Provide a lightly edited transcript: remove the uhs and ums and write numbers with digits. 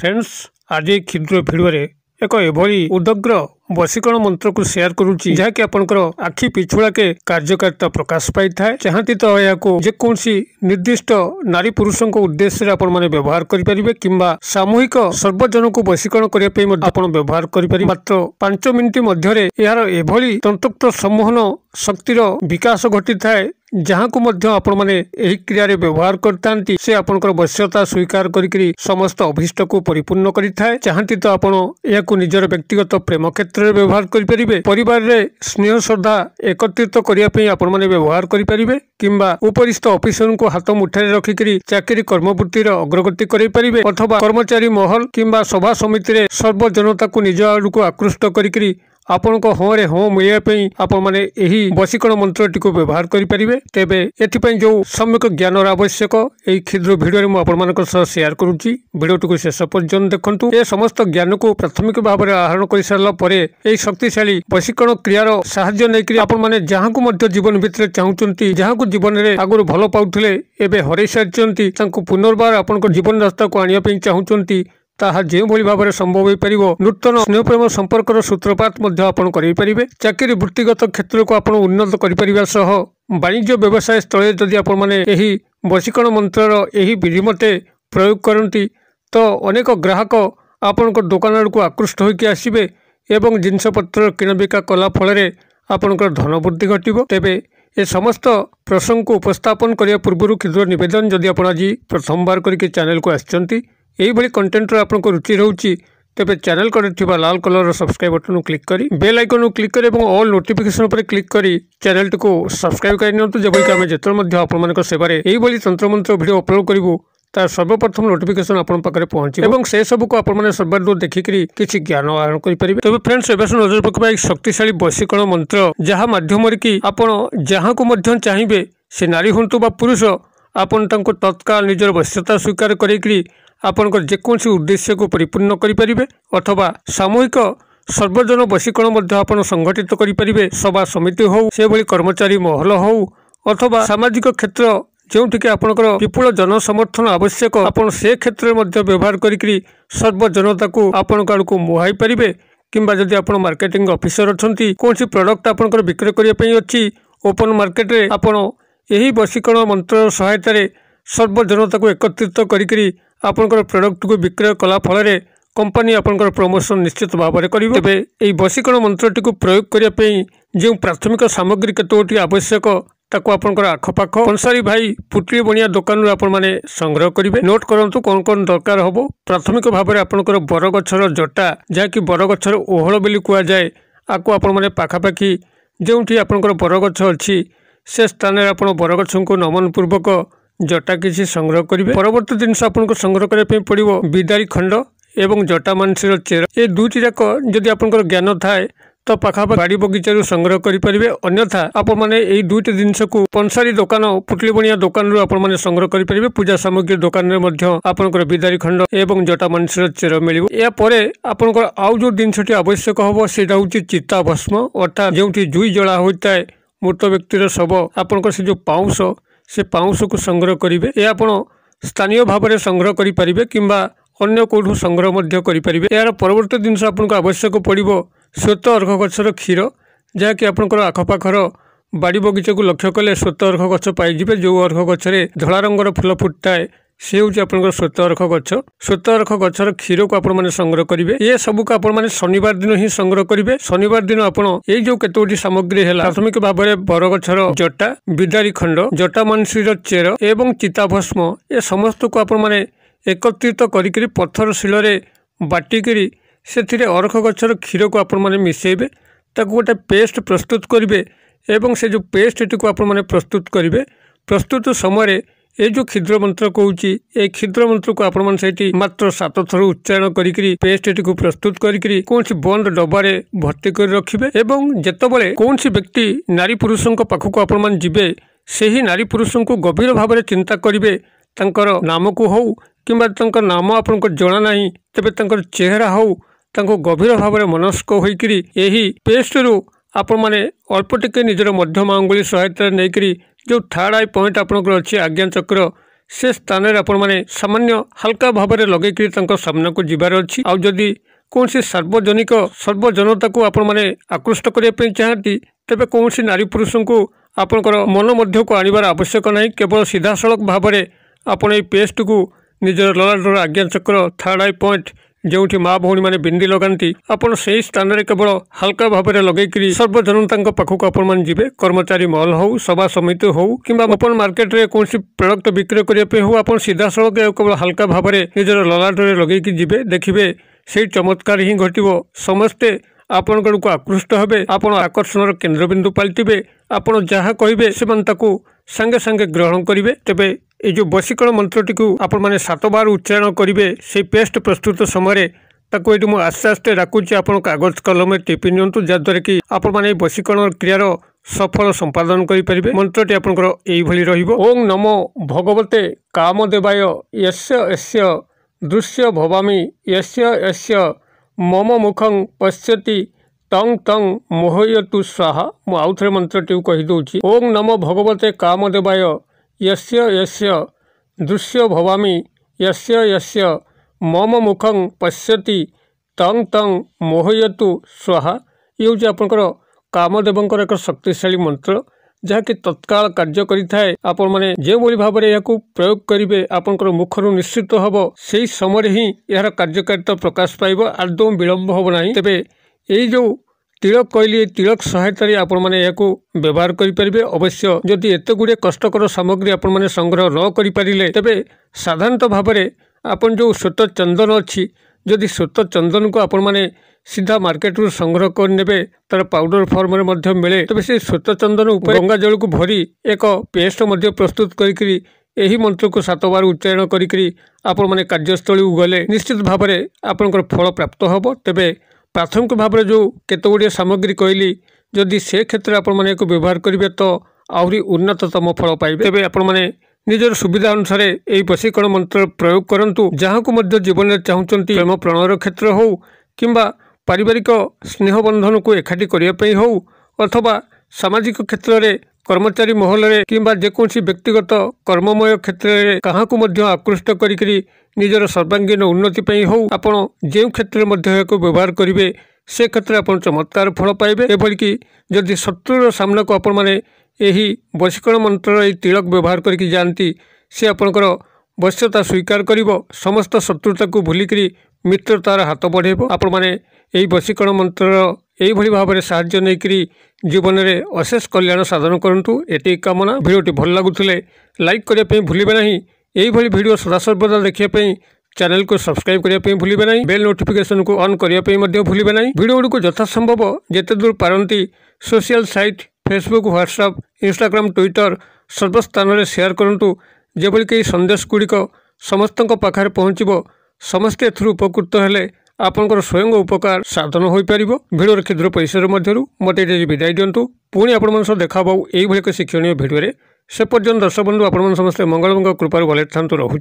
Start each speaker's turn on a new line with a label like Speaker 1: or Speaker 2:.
Speaker 1: Friends आज क्षुद्र video एक एभली उदग्र वशीकरण मंत्र को शेयर करुच्ची जहाँकि आपंकर आखि पिछुड़ा के कार्यकारिता प्रकाश पाई थाए चाहती तो यह जेकोसी निर्दिष्ट नारी पुरुषों उद्देश्य आपण मैंने व्यवहार करेंगे किंबा सामूहिक सर्वजन को वशीकरण करने व्यवहार करेंगे मात्र 5 मिनिट मध्य यार एभली तंतुक्त सम्मोहन शक्तिर विकास घटी थाए जहाँ को मध्य आपण माने एही क्रिया रे व्यवहार करतांती से आपनकर वश्यता स्वीकार करिकरी समस्त अभिष्ट को परिपूर्ण करिथाए चाहती तो आपण याकु निजर व्यक्तिगत प्रेम क्षेत्र रे व्यवहार करि परिबे परिवार रे स्नेह श्रद्धा एकत्रित करिया पई आपण माने व्यवहार करि परिबे किंबा उपरिस्थ ऑफिसर को हाथ मुठारे रखिकरी चाकरी कर्मवृत्ति रे अग्रगति करि परिबे अथवा कर्मचारी महल किंबा सभा समिति रे सर्व जनता को निज आडू आकृष्ट करिकरी आपण को हाँ रे हाँ मिलवाई आपण माने एही वशीकरण मंत्रटी को व्यवहार करेंगे तेबे एथिपाई जो सम्यक ज्ञान आवश्यक एही क्षुद्र भिडियो में आपण मानक सह शेयर करुच्ची भिडियोटी को शेष पर्यंत देखंतु ए समस्त ज्ञान को प्राथमिक भाव में आहरण कर सारा परे एही शक्तिशाली वशीकरण क्रियार साहाय्य नहीं आपण माने जहाँ को मध्य जीवन भितर चाहूचंती जहाँ को जीवन में आगुरी भल पाउथिले एबे हरई सारिचंती तांको पुनर्बार आपण जीवन रास्ता को आनिया पई चाहूचंती ताहा जो भली भाव में संभव हो पार नूतन स्नेह प्रेम संपर्क सूत्रपात करें चाकरी वृत्तिगत क्षेत्र को आप उन्नत कर वाणिज्य व्यवसाय स्थल जदि आपण मैंने वशीकरण मंत्र यही विधि मते प्रयोग करती तो अनेक ग्राहक आपण दुकान आड़ को आकृष्ट होकर आसबे एवं जिनपतर किणाबिका कला फल आपणकर धन वृद्धि घटव तेबे ए समस्त प्रसंग को उपस्थापन करने पूर्व क्षुद्र निवेदन जदि आप आज प्रथम बार करके चैनल को आसचंती यही भली कंटेंट आपको रुचि रोचे तेरे चैनल कड़े लाल कलर सब्सक्राइब बटन क्लिक करी बेल आइकन क्लिक करी और ऑल नोटिफिकेशन पर क्लिक करी चैनल को सब्सक्राइब कर जबकि आम जिते आपण सेवार यही तंत्र मंत्र वीडियो अपलोड करूँ तार सर्वप्रथम नोटिफिकेशन आपन पाखरे पहुंचे एवं से सब को आपण माने सर्वादूर देखिकरी किछि ज्ञान आहरण करि परिबे तबे फ्रेंड्स एबे नजर पकबा एक शक्तिशाली वशीकरण मंत्र जहाँ माध्यम रे कि आपण जहाँ को मध्य चाहिए से नारी हंतु बा पुरुष आपण तांको तत्काल निजर वश्यता स्वीकार करिकरी आपनकर जेकोसी उद्देश्य को परिपूर्ण करें अथवा सामूहिक सर्वजन वशीकरण मध्य आपण संगठित करें सभा समिति हो से भली कर्मचारी महल हो अथवा सामाजिक क्षेत्र जोठिके आपनकर विपुल जन समर्थन आवश्यक आपण से क्षेत्र में व्यवहार करी सर्वजनता को आपण आड़ को मुहाई पारे किंबा जदि आपण मार्केटिंग ऑफिसर अच्छी कौन प्रोडक्ट आपनकर बिक्री करने अच्छी ओपन मार्केट रे आपण यही वशीकरण मंत्र सहायतार सर्वजनता को एकत्रित करी आपनकर प्रोडक्ट को विक्रय कला फल कंपनी आपनकर प्रमोशन निश्चित भाव में करेंगे तेबे एही वशीकरण मंत्रटी को प्रयोग करने जो प्राथमिक सामग्री केतोटी आवश्यक ताको आपनकर आखपाख कंसारी भाई पुटली बनिया दुकान आपण माने संग्रह करेंगे नोट करंतु कौन कौन दरकार हम प्राथमिक भाव में आपनकर बरगछर जटा जहाँकि बरगछर ओहल बोली कह जाए आपको आपण माने पाखापाखि जोठी आपनकर बरगछ अच्छी से स्थान में आपण बरगछ को नमन पूर्वक जटा किसी संग्रह करेंगे परवर्ती जिन आपको संग्रह करने पड़ो बिदारी खंड एवं जटा मानसीर चेर ये दुईटी जाक जदि आपंकर ज्ञान थाए तो पाखापाखि बाड़ी बगीचारू संग्रह करेंगे अन्यथा आपण मैंने यही दुईटी जिनस को पंसारी दुकान पुटली बनिया दुकान आपण मैंने संग्रह करेंगे पूजा सामग्री दुकान में आपंकर बिदारी खंड एवं जटा मानसीर चेर मिल यापर आपंकर आउ जो जिनसटी आवश्यक हम से चिता भस्म अर्थात जो जुई जला होता है मृत व्यक्तिर शव आपंकर से जो पाउंस से पाउंस को संग्रह करेंगे यह आप स्थानीय भाव में संग्रह करेंगे किंबा अन्य कौटू संग्रह करेंगे यार परवर्ती जिनस आपको आवश्यक पड़ो श्वेत अर्घ गछर क्षीर जहाँकि आपंकर आखपाखर बाड़ी बगीचा को लक्ष्य कले श्वेत अर्घ गछ पाइबे जो अर्घ गछरे धला रंगर फूल फुटाए से हूँ आपंकर श्वेत अर्घ गछ श्वेत अर्घ गछर क्षीर को आपण मैंने संग्रह करेंगे ये सब को आपण मैंने शनिवार दिन ही संग्रह करेंगे शनिवार दिन आपण ये जो केतोटी सामग्री है प्राथमिक भाव में बरगछर जटा बिदारी खंड जटा मानसीर चेर एवं चिता भस्म ये समस्त को आपण मैंने एकत्रित करी पत्थर शिल बाटिकी से अर्घ गछर क्षीर को आपण मैंने मिसेबे ताको गोटे पेस्ट प्रस्तुत करेंगे एवं से जो पेस्ट टी को आपण मैंने प्रस्तुत करेंगे प्रस्तुत समय ये जो क्षुद्र मंत्र कहूँ ये क्षुद्र मंत्र को आपण मैंने मात्र 7 थर उच्चारण करी पेस्ट टी को प्रस्तुत करी कौन बंद डबारे भर्ती कर रखिए एवं जेतबले कौन व्यक्ति नारी पुरुषों पाखक आपण मैंने जीवे से ही नारी पुरुषों को गभीर भाव में चिंता करेंगे तांकर नाम को हो किंबा तांकर नाम आपनको जना नहीं तेबे तांकर चेहरा हो तांको गभीर भाव में मनस्क होइकरी यही पेस्ट रु आपण माने अल्प टिके निजर मध्यम अंगुली सहायता नहीं जो थर्ड आई पॉइंट आपंकर अच्छी आज्ञा चक्र से स्थान में आपण मैंने सामान्य हल्का भाव में लगे सामना को जीवार अच्छी आउ जदि कौन सार्वजनिक सर्वजनता को आपण मैंने आकृष्ट करने चाहती तेरे कौन नारी पुरुष को आपणकर मन मध्य को आनबार आवश्यक नहीं केवल सीधा सड़क भाव में आपण ये पेस्ट को निजर ललाटर आज्ञा चक्र थर्ड आई पॉइंट जो माँ भौणी मैंने बिंदी लगाती आपड़ से स्थान में केवल हल्का भाव में लगे सर्वजनता पाखक आपण जी कर्मचारी मॉल हो सभा समिति हो कि ओपन मार्केट रे कौन प्रोडक्ट बिक्री करने हो आप सीधा सड़क केवल हल्का भाव में निजर ललाटर लगे जी देखिए से चमत्कार ही घटो समस्ते आपण को आकृष्ट हे आप आकर्षण केन्द्रबिंदु पलटिबे आपड़ जहाँ कहे से सांगे सांगे ग्रहण करेंगे तेबे ये जो वशीकरण मंत्रटी को आपण मैंने 7 बार उच्चारण करेंगे से पेस्ट प्रस्तुत समय ताकू ये मुझे आस्ते आस्ते डाकुची आप कागज कलम टिपि नियंतु जहाद्वारा कि आपण मैंने वशीकरण क्रियार सफल संपादन करेंगे मंत्रटी आपंकर यही रहिबो। ओं नमो भगवते कामदेवाय यस्य यस्य दृश्य भवामी यस्य यस्य मम मुखं पश्यति तं तं मोहयतु स्वाहा। मु आउ थे मंत्रटी कहीदे ओं नमो भगवते कामदेवाय यस्य यस्य दृश्य भवामी यस्य यस्य मम मुखं पश्यति तं तं मोहयतु स्वाहा। ये हूँ आपंकर कामदेवंकर एक शक्तिशाली मंत्र जहाँकि तत्काल कार्य करें आपण मैंने जो भाव में यह प्रयोग करेंगे आपंकर मुखर निश्चित हम से समय ही यार कार्यकारिता प्रकाश पाइब आदौ विलंब हम ना तेरे यही जो तिलक कहली तिलक सहायतार आपण मैंने व्यवहार करेंगे अवश्य जदि एत गुड़े कष्टकर सामग्री आपण मैंने संग्रह न करें तेरे साधारणतः भाव में आपन जो श्वेत चंदन अच्छी जदि श्वेत चंदन को आपण मैंने सीधा मार्केट रू संग्रह करने तार पाउडर फॉर्म में मिले तेज से श्वेत चंदन उपर गंगा जल को भरी एक पेस्ट प्रस्तुत करी यही मंत्र को 7 बार उच्चारण करी आपण मैंने कार्यस्थली गले निश्चित भाव में आपंकर फल प्राप्त हम तेरे प्राथमिक भाव में जो केत गुड़े सामग्री कहली जदि से क्षेत्र में आपण मैंने व्यवहार करेंगे तो आहरी उन्नततम फल पाइबे तेरे आपण मैंने निजर सुविधा अनुसार यही वशीकरण मंत्र प्रयोग करंतु जहाँ को मध्य जीवन में चाहते प्रेम प्रणयर क्षेत्र हो किंबा पारिवारिक स्नेह बंधन को एकाठी करने हो अथवा सामाजिक क्षेत्र में कर्मचारी महल में किंबा जेकोसी व्यक्तिगत कर्ममय क्षेत्र में क्या आकृष्ट करी निजर सर्वांगीन उन्नति हो आपण जो क्षेत्र में व्यवहार करेंगे से क्षेत्र में चमत्कार फल पाइबे एभली कि जदि शत्रुर सामना को आपण मैंने यही वशीकरण मंत्र तिलक व्यवहार करके जाती सी आपंकर वश्यता स्वीकार कर समस्त शत्रुता को भूलिकी मित्रतार हाथ बढ़ेब आपण मैंने यही वशीकरण मंत्र यही भाव में साहाय्य नहीं जीवन में अशेष कल्याण साधन करूँ ये कामना भिडियोटी भल लगुले लाइक करने भूलिए ना यही भिडियो सदासर्वदा देखापी चैनल को सब्सक्राइब करने भूलिए ना बेल नोटिफिकेशन को ऑन करने भूलिए ना भिडियो गुड़ को यथासंभव जिते दूर पारती social site Facebook WhatsApp Instagram Twitter सर्वस्थान में शेयर करूँ जेभली कई संदेश गुड़िक समस्त पाखे पहुँचब समस्ते एथुर उपकृत हेले आपंकर स्वयं उपकार साधन हो पार भिडियो क्षुद्र पैसा मत ये विदाय दिंतु पुणी आपण देखा यही एक शिक्षणीय भिडियो से पर्यंत दर्शक बंधु आपण समस्ते मंगल कृपार भले था रहूँ।